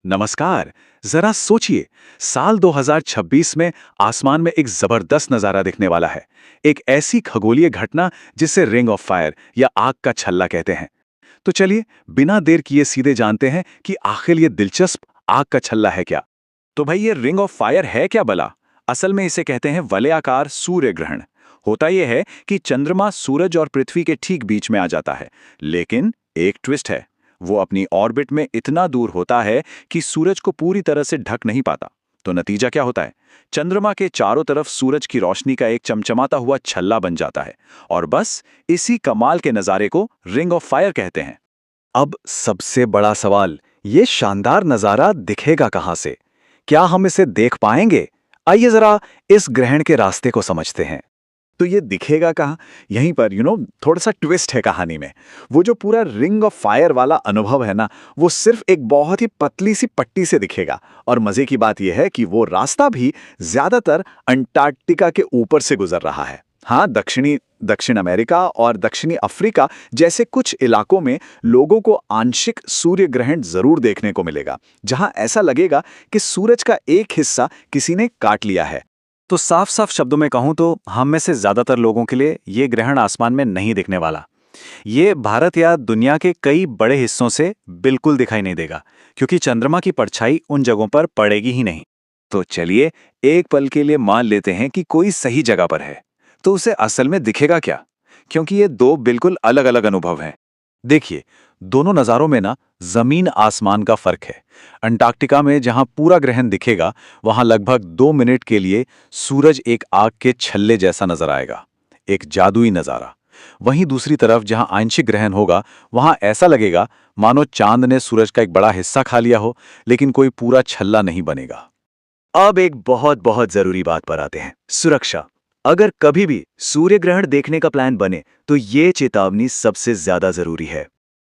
नमस्कार। जरा सोचिए, साल 2026 में आसमान में एक जबरदस्त नजारा दिखने वाला है। एक ऐसी खगोलीय घटना जिसे रिंग ऑफ फायर या आग का छल्ला कहते हैं। तो चलिए, बिना देर किए सीधे जानते हैं कि आखिर ये दिलचस्प आग का छल्ला है क्या। तो भाई, ये रिंग ऑफ फायर है क्या भला? असल में इसे कहते हैं वलयाकार सूर्य ग्रहण। होता यह है कि चंद्रमा सूरज और पृथ्वी के ठीक बीच में आ जाता है, लेकिन एक ट्विस्ट है। वो अपनी ऑर्बिट में इतना दूर होता है कि सूरज को पूरी तरह से ढक नहीं पाता। तो नतीजा क्या होता है? चंद्रमा के चारों तरफ सूरज की रोशनी का एक चमचमाता हुआ छल्ला बन जाता है। और बस इसी कमाल के नज़ारे को रिंग ऑफ फायर कहते हैं। अब सबसे बड़ा सवाल, ये शानदार नज़ारा दिखेगा कहाँ से? क्या हम इसे देख पाएंगे? आइए जरा इस ग्रहण के रास्ते को समझते हैं। तो ये दिखेगा कहाँ? यहीं पर थोड़ा सा ट्विस्ट है कहानी में। वो जो पूरा रिंग ऑफ फायर वाला अनुभव है ना, वो सिर्फ एक बहुत ही पतली सी पट्टी से दिखेगा। और मजे की बात यह है कि वो रास्ता भी ज्यादातर अंटार्कटिका के ऊपर से गुजर रहा है। हाँ, दक्षिण अमेरिका और दक्षिणी अफ्रीका जैसे कुछ इलाकों में लोगों को आंशिक सूर्य ग्रहण जरूर देखने को मिलेगा, जहां ऐसा लगेगा कि सूरज का एक हिस्सा किसी ने काट लिया है। तो साफ साफ शब्दों में कहूं तो हम में से ज्यादातर लोगों के लिए ये ग्रहण आसमान में नहीं दिखने वाला। ये भारत या दुनिया के कई बड़े हिस्सों से बिल्कुल दिखाई नहीं देगा, क्योंकि चंद्रमा की परछाई उन जगहों पर पड़ेगी ही नहीं। तो चलिए, एक पल के लिए मान लेते हैं कि कोई सही जगह पर है, तो उसे असल में दिखेगा क्या? क्योंकि ये दो बिल्कुल अलग अलग अनुभव हैं। देखिए, दोनों नज़ारों में ना जमीन आसमान का फर्क है। अंटार्कटिका में जहां पूरा ग्रहण दिखेगा, वहां लगभग 2 मिनट के लिए सूरज एक आग के छल्ले जैसा नजर आएगा, एक जादुई नजारा। वहीं दूसरी तरफ जहां आंशिक ग्रहण होगा, वहां ऐसा लगेगा मानो चांद ने सूरज का एक बड़ा हिस्सा खा लिया हो, लेकिन कोई पूरा छल्ला नहीं बनेगा। अब एक बहुत बहुत जरूरी बात पर आते हैं, सुरक्षा। अगर कभी भी सूर्य ग्रहण देखने का प्लान बने, तो ये चेतावनी सबसे ज्यादा जरूरी है।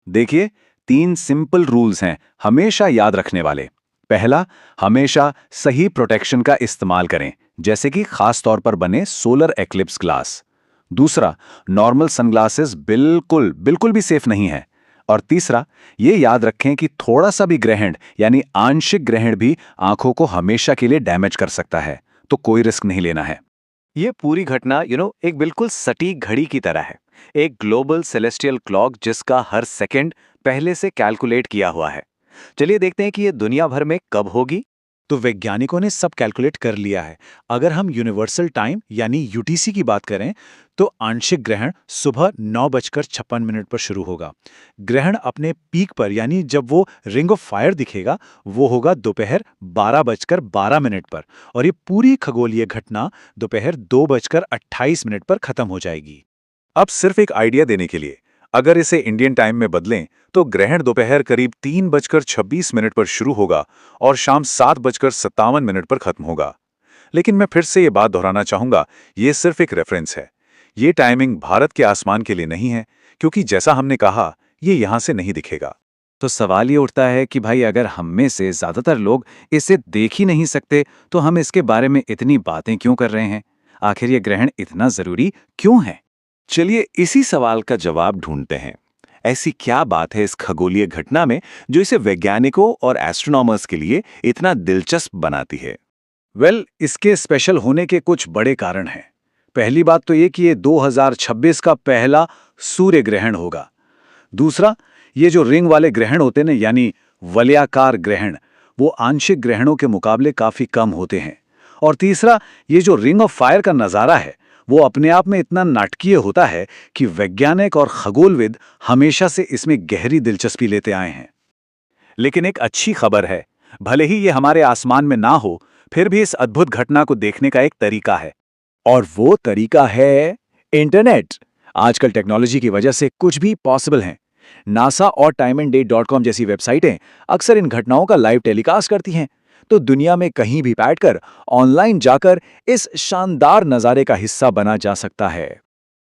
देखिए, 3 सिंपल रूल्स हैं हमेशा याद रखने वाले। पहला, हमेशा सही प्रोटेक्शन का इस्तेमाल करें, जैसे कि खास तौर पर बने सोलर एक्लिप्स ग्लास। दूसरा, नॉर्मल सनग्लासेस बिल्कुल बिल्कुल भी सेफ नहीं है। और तीसरा, ये याद रखें कि थोड़ा सा भी ग्रहण यानी आंशिक ग्रहण भी आंखों को हमेशा के लिए डैमेज कर सकता है, तो कोई रिस्क नहीं लेना है। ये पूरी घटना एक बिल्कुल सटीक घड़ी की तरह है, एक ग्लोबल सेलेस्टियल क्लॉक जिसका हर सेकंड पहले से कैलकुलेट किया हुआ है। चलिए देखते हैं कि ये दुनिया भर में कब होगी। तो वैज्ञानिकों ने सब कैलकुलेट कर लिया है। अगर हम यूनिवर्सल टाइम यानी यूटीसी की बात करें, तो आंशिक ग्रहण सुबह 9:56 पर शुरू होगा। ग्रहण अपने पीक पर यानी जब वो रिंग ऑफ फायर दिखेगा, वो होगा दोपहर 12:12 पर। और ये पूरी खगोलीय घटना दोपहर 2:28 पर खत्म हो जाएगी। अब सिर्फ एक आइडिया देने के लिए, अगर इसे इंडियन टाइम में बदलें, तो ग्रहण दोपहर करीब 3:26 पर शुरू होगा और शाम 7:57 पर खत्म होगा। लेकिन मैं फिर से ये बात दोहराना चाहूंगा, ये सिर्फ एक रेफरेंस है। ये टाइमिंग भारत के आसमान के लिए नहीं है, क्योंकि जैसा हमने कहा, ये यहां से नहीं दिखेगा। तो सवाल ये उठता है कि भाई, अगर हम में से ज्यादातर लोग इसे देख ही नहीं सकते, तो हम इसके बारे में इतनी बातें क्यों कर रहे हैं? आखिर ये ग्रहण इतना जरूरी क्यों है? चलिए इसी सवाल का जवाब ढूंढते हैं। ऐसी क्या बात है इस खगोलीय घटना में जो इसे वैज्ञानिकों और एस्ट्रोनॉमर्स के लिए इतना दिलचस्प बनाती है? इसके स्पेशल होने के कुछ बड़े कारण हैं। पहली बात तो ये कि ये 2026 का पहला सूर्य ग्रहण होगा। दूसरा, ये जो रिंग वाले ग्रहण होते हैं यानी वलयाकार ग्रहण, वो आंशिक ग्रहणों के मुकाबले काफी कम होते हैं। और तीसरा, ये जो रिंग ऑफ फायर का नजारा है, वो अपने आप में इतना नाटकीय होता है कि वैज्ञानिक और खगोलविद हमेशा से इसमें गहरी दिलचस्पी लेते आए हैं। लेकिन एक अच्छी खबर है, भले ही ये हमारे आसमान में ना हो, फिर भी इस अद्भुत घटना को देखने का एक तरीका है। और वो तरीका है इंटरनेट। आजकल टेक्नोलॉजी की वजह से कुछ भी पॉसिबल है। नासा और timeanddate.com जैसी वेबसाइटें अक्सर इन घटनाओं का लाइव टेलीकास्ट करती हैं। तो दुनिया में कहीं भी बैठकर ऑनलाइन जाकर इस शानदार नज़ारे का हिस्सा बना जा सकता है।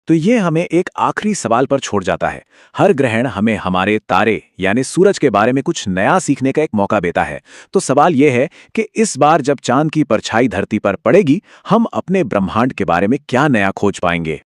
तो ये हमें एक आखिरी सवाल पर छोड़ जाता है। हर ग्रहण हमें हमारे तारे यानी सूरज के बारे में कुछ नया सीखने का एक मौका देता है। तो सवाल यह है कि इस बार जब चांद की परछाई धरती पर पड़ेगी, हम अपने ब्रह्मांड के बारे में क्या नया खोज पाएंगे?